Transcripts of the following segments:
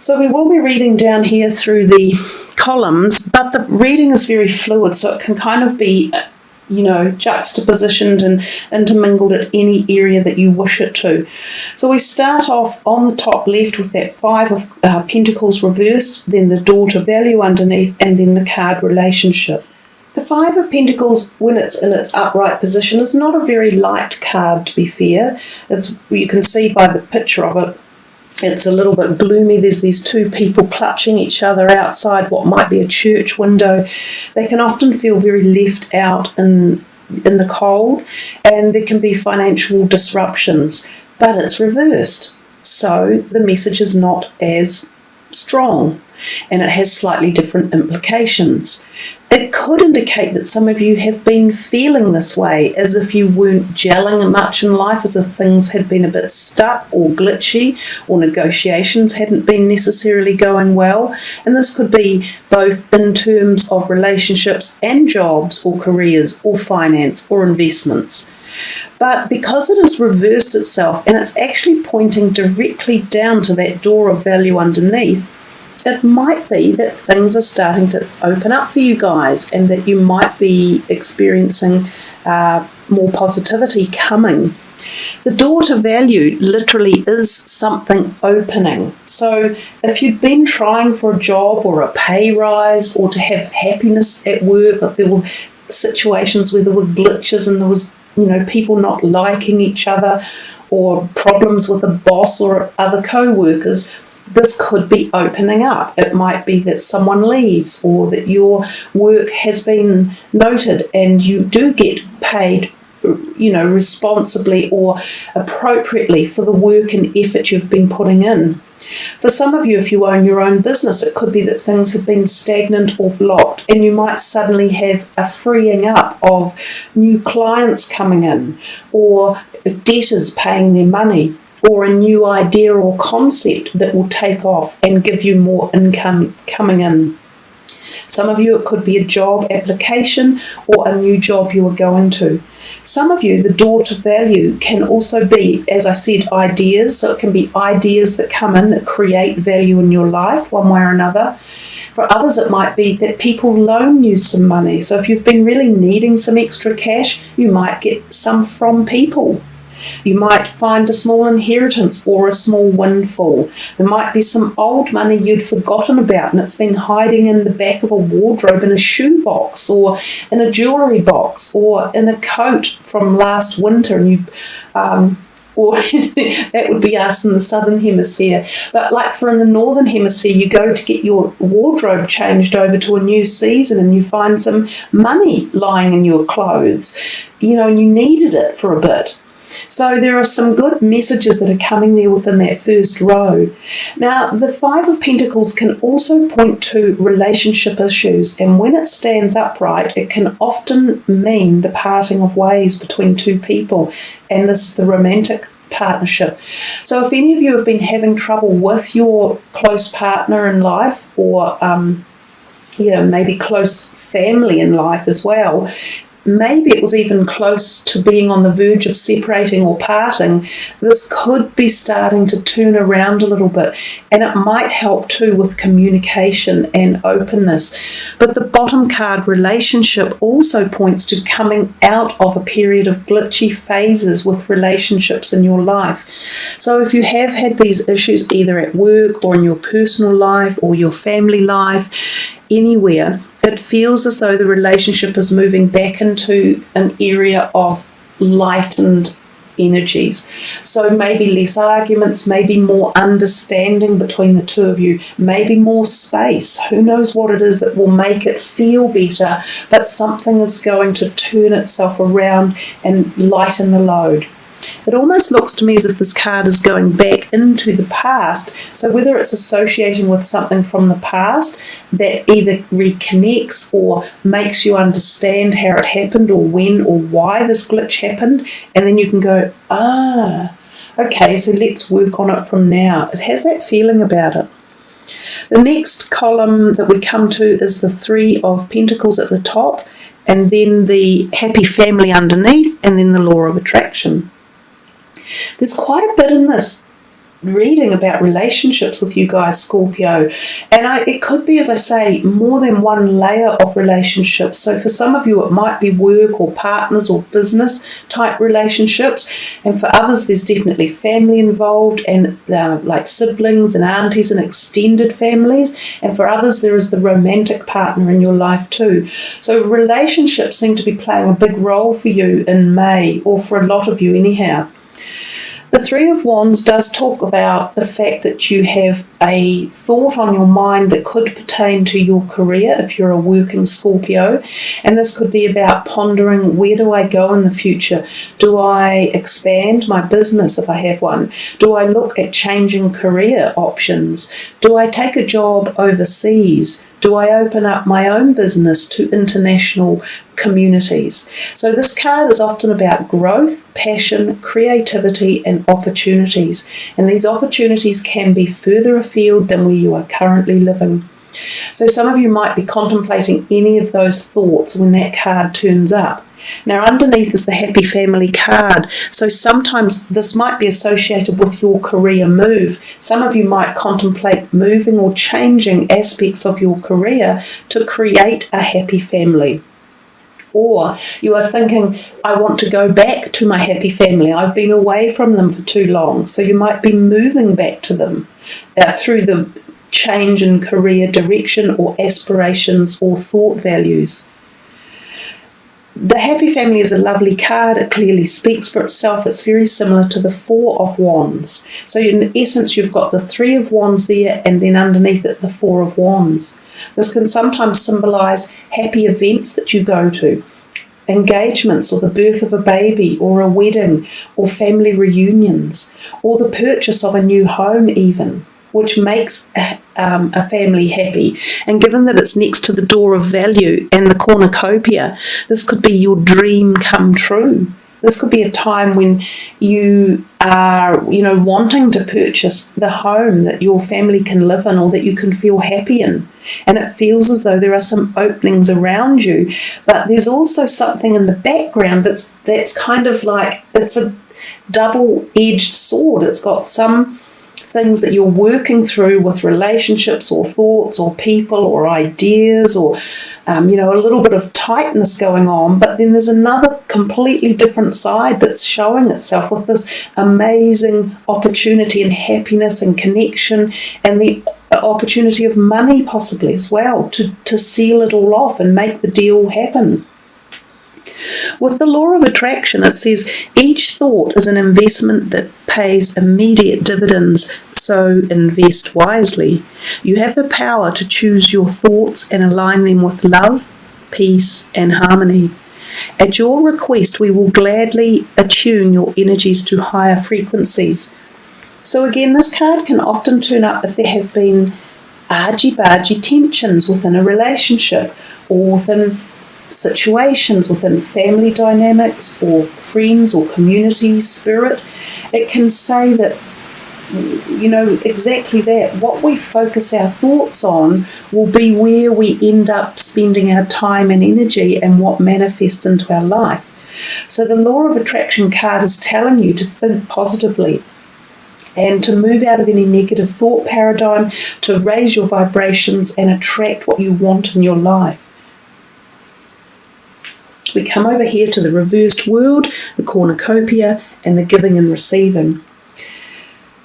So we will be reading down here through the columns, but the reading is very fluid, so it can kind of be, juxtapositioned and intermingled at any area that you wish it to. So we start off on the top left with that Five of Pentacles reversed, then the Door to Value underneath, and then the card Relationship. The Five of Pentacles, when it's in its upright position, is not a very light card, to be fair. You can see by the picture of it, it's a little bit gloomy. There's these two people clutching each other outside what might be a church window. They can often feel very left out in the cold, and there can be financial disruptions, but it's reversed. So the message is not as strong, and it has slightly different implications. It could indicate that some of you have been feeling this way, as if you weren't gelling much in life, as if things had been a bit stuck or glitchy, or negotiations hadn't been necessarily going well. And this could be both in terms of relationships and jobs or careers or finance or investments. But because it has reversed itself and it's actually pointing directly down to that Door of Value underneath, it might be that things are starting to open up for you guys, and that you might be experiencing more positivity coming. The Door to Value literally is something opening. So if you'd been trying for a job or a pay rise, or to have happiness at work, if there were situations where there were glitches and there was people not liking each other, or problems with a boss or other co-workers, this could be opening up. It might be that someone leaves, or that your work has been noted and you do get paid, responsibly or appropriately for the work and effort you've been putting in. For some of you, if you own your own business, it could be that things have been stagnant or blocked, and you might suddenly have a freeing up of new clients coming in, or debtors paying their money, or a new idea or concept that will take off and give you more income coming in. Some of you, it could be a job application or a new job you are going to. Some of you, the Door to Value can also be, as I said, ideas. So it can be ideas that come in that create value in your life one way or another. For others, it might be that people loan you some money. So if you've been really needing some extra cash, you might get some from people. You might find a small inheritance or a small windfall. There might be some old money you'd forgotten about, and it's been hiding in the back of a wardrobe, in a shoebox, or in a jewellery box, or in a coat from last winter, and or that would be us in the southern hemisphere. But like for in the northern hemisphere, you go to get your wardrobe changed over to a new season, and you find some money lying in your clothes, and you needed it for a bit. So there are some good messages that are coming there within that first row. Now, the Five of Pentacles can also point to relationship issues, and when it stands upright, it can often mean the parting of ways between two people, and this is the romantic partnership. So if any of you have been having trouble with your close partner in life, or maybe close family in life as well, maybe it was even close to being on the verge of separating or parting, this could be starting to turn around a little bit, and it might help too with communication and openness. But the bottom card, Relationship, also points to coming out of a period of glitchy phases with relationships in your life. So if you have had these issues either at work or in your personal life or your family life, anywhere, it feels as though the relationship is moving back into an area of lightened energies. So maybe less arguments, maybe more understanding between the two of you, maybe more space. Who knows what it is that will make it feel better, but something is going to turn itself around and lighten the load. It almost looks to me as if this card is going back into the past. So whether it's associating with something from the past that either reconnects or makes you understand how it happened, or when or why this glitch happened, and then you can go, okay, so let's work on it from now. It has that feeling about it. The next column that we come to is the Three of Pentacles at the top, and then the Happy Family underneath, and then the Law of Attraction. There's quite a bit in this reading about relationships with you guys, Scorpio, and it could be, as I say, more than one layer of relationships. So for some of you it might be work or partners or business type relationships, and for others there's definitely family involved, and like siblings and aunties and extended families, and for others there is the romantic partner in your life too. So relationships seem to be playing a big role for you in May, or for a lot of you anyhow. The Three of Wands does talk about the fact that you have a thought on your mind that could pertain to your career if you're a working Scorpio, and this could be about pondering, where do I go in the future? Do I expand my business if I have one? Do I look at changing career options? Do I take a job overseas? Do I open up my own business to international communities? So this card is often about growth, passion, creativity and opportunities, and these opportunities can be further afield than where you are currently living. So some of you might be contemplating any of those thoughts when that card turns up. Now underneath is the Happy Family card, so sometimes this might be associated with your career move. Some of you might contemplate moving or changing aspects of your career to create a happy family. Or you are thinking, I want to go back to my happy family. I've been away from them for too long. So you might be moving back to them through the change in career direction or aspirations or thought values. The Happy Family is a lovely card. It clearly speaks for itself. It's very similar to the Four of Wands. So in essence, you've got the Three of Wands there, and then underneath it, the Four of Wands. This can sometimes symbolise happy events that you go to, engagements or the birth of a baby or a wedding or family reunions or the purchase of a new home even, which makes a family happy. And given that it's next to the door of value and the cornucopia, this could be your dream come true. This could be a time when you are, wanting to purchase the home that your family can live in or that you can feel happy in. And it feels as though there are some openings around you, but there's also something in the background that's kind of like, it's a double-edged sword. It's got some things that you're working through with relationships or thoughts or people or ideas or a little bit of tightness going on, but then there's another completely different side that's showing itself with this amazing opportunity and happiness and connection and the opportunity of money possibly as well to seal it all off and make the deal happen. With the law of attraction, it says each thought is an investment that pays immediate dividends, so invest wisely. You have the power to choose your thoughts and align them with love, peace, and harmony. At your request, we will gladly attune your energies to higher frequencies. So again, this card can often turn up if there have been argy-bargy tensions within a relationship or within situations, within family dynamics or friends or community spirit. It can say that, exactly that. What we focus our thoughts on will be where we end up spending our time and energy and what manifests into our life. So the law of attraction card is telling you to think positively and to move out of any negative thought paradigm, to raise your vibrations and attract what you want in your life. We come over here to the reversed world, the cornucopia, and the giving and receiving.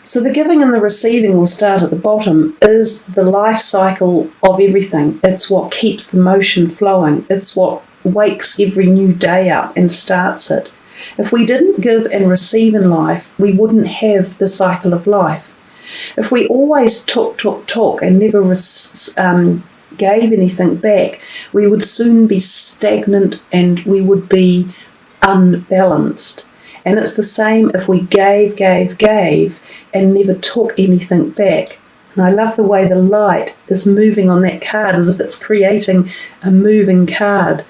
So the giving and the receiving, will start at the bottom, is the life cycle of everything. It's what keeps the motion flowing. It's what wakes every new day up and starts it. If we didn't give and receive in life, we wouldn't have the cycle of life. If we always took and never gave anything back, we would soon be stagnant and we would be unbalanced. And it's the same if we gave and never took anything back. And I love the way the light is moving on that card as if it's creating a moving card.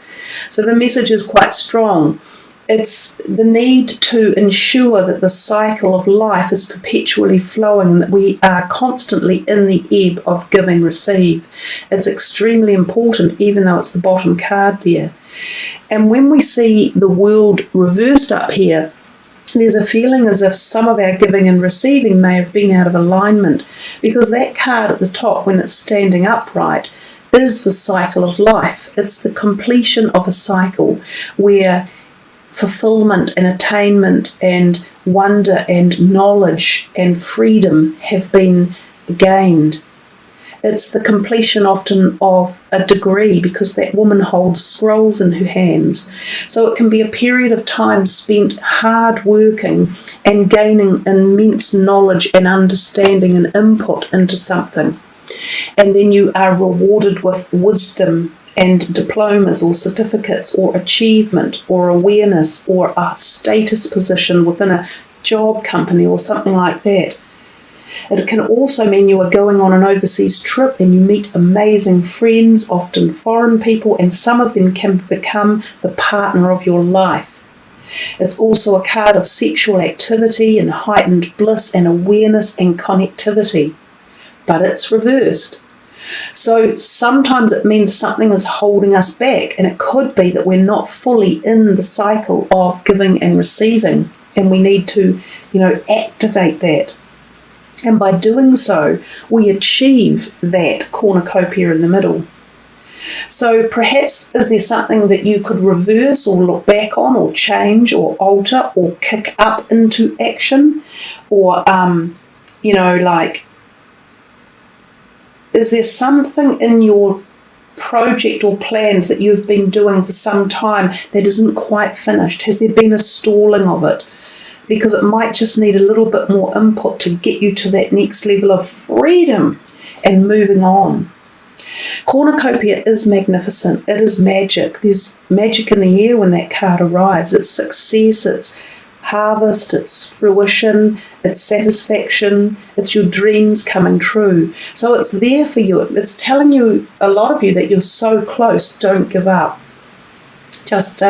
So the message is quite strong. It's the need to ensure that the cycle of life is perpetually flowing and that we are constantly in the ebb of give and receive. It's extremely important, even though it's the bottom card there. And when we see the world reversed up here, there's a feeling as if some of our giving and receiving may have been out of alignment, because that card at the top, when it's standing upright, is the cycle of life. It's the completion of a cycle where fulfillment and attainment and wonder and knowledge and freedom have been gained. It's the completion often of a degree, because that woman holds scrolls in her hands. So it can be a period of time spent hard working and gaining immense knowledge and understanding and input into something. And then you are rewarded with wisdom and diplomas or certificates or achievement or awareness or a status position within a job company or something like that. It can also mean you are going on an overseas trip and you meet amazing friends, often foreign people, and some of them can become the partner of your life. It's also a card of sexual activity and heightened bliss and awareness and connectivity. But it's reversed. So sometimes it means something is holding us back, and it could be that we're not fully in the cycle of giving and receiving, and we need to, activate that. And by doing so, we achieve that cornucopia in the middle. So perhaps is there something that you could reverse or look back on or change or alter or kick up into action? Or, is there something in your project or plans that you've been doing for some time that isn't quite finished? Has there been a stalling of it? Because it might just need a little bit more input to get you to that next level of freedom and moving on. Cornucopia is magnificent. It is magic. There's magic in the air when that card arrives. It's success, it's harvest, it's fruition, it's satisfaction, it's your dreams coming true. So it's there for you. It's telling you, a lot of you, that you're so close. Don't give up. Just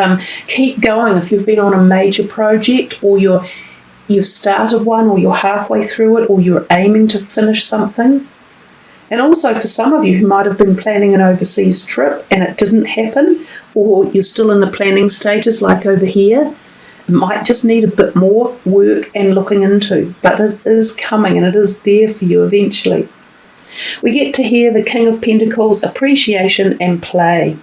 keep going. If you've been on a major project, or you've started one, or you're halfway through it, or you're aiming to finish something. And also for some of you who might have been planning an overseas trip and it didn't happen, or you're still in the planning status like over here, it might just need a bit more work and looking into. But it is coming, and it is there for you eventually. We get to hear the King of Pentacles, appreciation and play.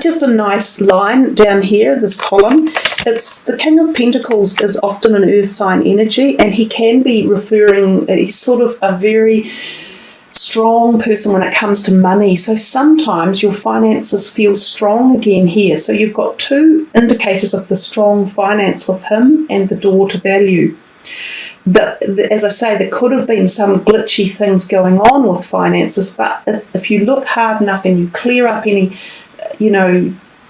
Just a nice line down here, this column. It's the King of Pentacles is often an earth sign energy, and he can be referring, he's sort of a very strong person when it comes to money. So sometimes your finances feel strong again here. So you've got two indicators of the strong finance with him and the door to value. But as I say, there could have been some glitchy things going on with finances, but if you look hard enough and you clear up any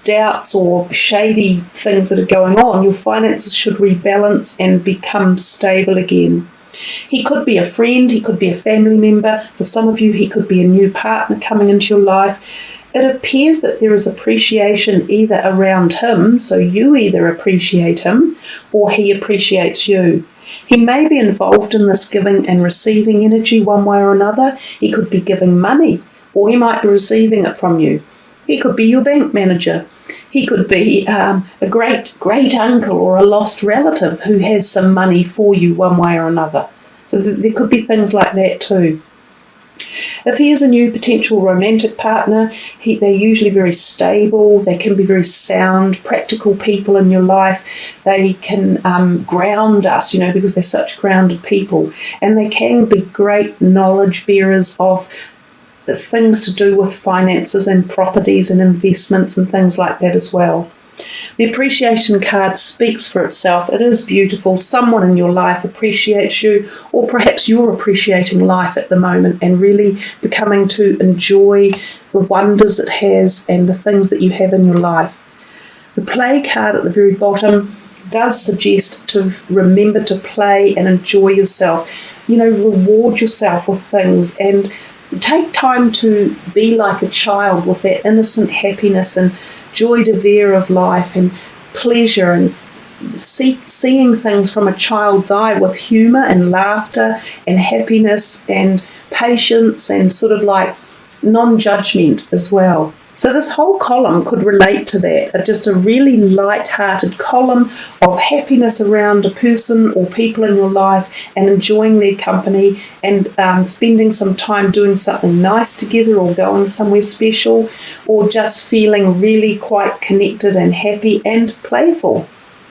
doubts or shady things that are going on, your finances should rebalance and become stable again. He could be a friend, he could be a family member. For some of you, he could be a new partner coming into your life. It appears that there is appreciation either around him, so you either appreciate him or he appreciates you. He may be involved in this giving and receiving energy one way or another. He could be giving money, or he might be receiving it from you. He could be your bank manager. He could be a great uncle or a lost relative who has some money for you one way or another. So there could be things like that too. If he is a new potential romantic partner, they're usually very stable. They can be very sound, practical people in your life. They can ground us, because they're such grounded people. And they can be great knowledge bearers of things to do with finances and properties and investments and things like that as well. The appreciation card speaks for itself. It is beautiful. Someone in your life appreciates you, or perhaps you're appreciating life at the moment and really becoming to enjoy the wonders it has and the things that you have in your life. The play card at the very bottom does suggest to remember to play and enjoy yourself. Reward yourself with things and take time to be like a child with that innocent happiness and joy de vivre of life and pleasure, and seeing things from a child's eye with humour and laughter and happiness and patience and sort of like non-judgment as well. So this whole column could relate to that, just a really light-hearted column of happiness around a person or people in your life and enjoying their company and spending some time doing something nice together or going somewhere special or just feeling really quite connected and happy and playful.